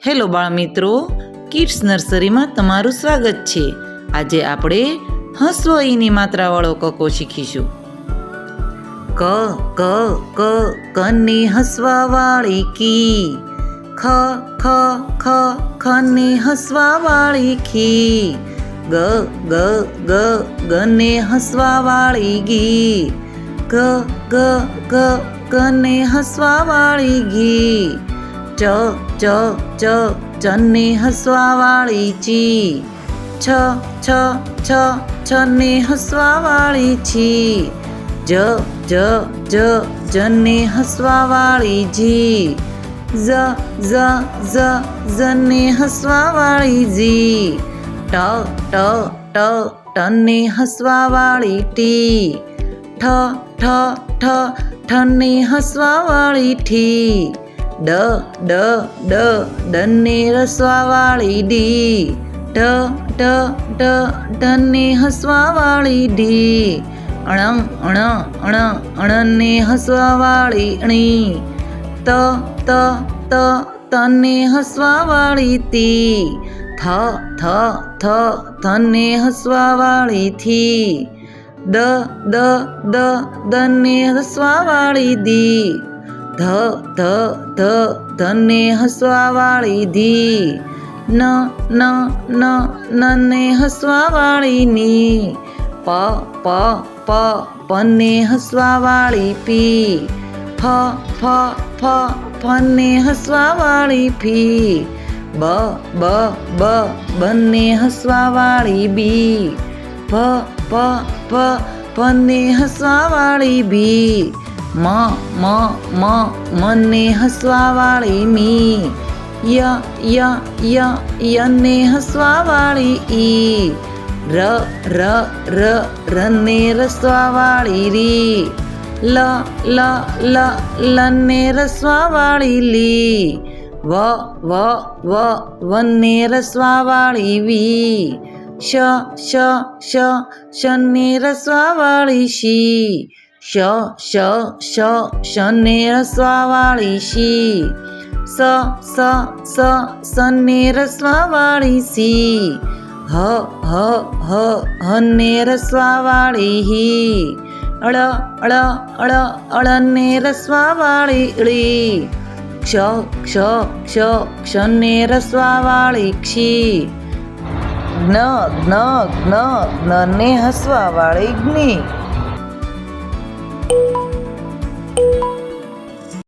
Hello બાળમિત્રો, kids નર્સરીમાં તમારું સ્વાગત છે. આજે આપણે હસ્વ ઈની માત્રાવાળો કકો શીખીશું. ક ક ક કની હસવાવાળી કી. ખ ખ ખ ખની હસવાવાળી ખી. ગ ગ ગ ગને હસવાવાળી ગી. ગ ગ ગ ગને હસવાવાળી ઘી. ચ ચ ચ ચને હસવાવાળી ચી. છ છ છ છને હસવાવાળી છી. જ જ જ જને હસવાવાળી જી. ઝ ઝ ઝ ઝને હસવાવાળી ઝી. ટ ટ ટ ટને હસવાવાળી ટી. ઠ ઠ ઠ ઠને હસવાવાળી ઠી. ડ ડ ડ ડને હસવાવાળી ડી. ઢ ઢ ઢ ઢને હસવાવાળી ઢી. અણ અણ અણ અણને હસવાવાળી ણી. ત ત ત તને હસવાવાળી તી. થ થ થ થને હસવાવાળી થી. દ દ દ દને હસવાવાળી દી. ધ ધ ધ ધને હસવાવાળી ધી. ન ન ન નને હસવાવાળી ની. પ પ પ પને હસવાવાળી પી. ફ ફ ફ ફને હસવાવાળી ફી. બ બ બ બને હસવાવાળી બી. ભ ભ ભ ભને હસવાવાળી ભી. મ મ મ મને હસવાવાળી મી. ય ય ય યને હસવાવાળી ઈ. ર ર ર રને રસવાવાળી રી. લ લ લ લને રસવાવાળી લી. વ વ વ વને રસવાવાળી વી. શ શ શ શને રસવાવાળી શી. શ શ શ શને રસવાવાળી શી. સ સ સ સને રસવાવાળી સી. હ હ હ હને રસવાવાળી હી. અળ અળ અળ અળને રસવાવાળી ળી. ક્ષ ક્ષ ક્ષ ક્ષને રસવાવાળી ક્ષી. જ્ઞ જ્ઞ જ્ઞ જ્ઞને હસવાવાળી જ્ઞી.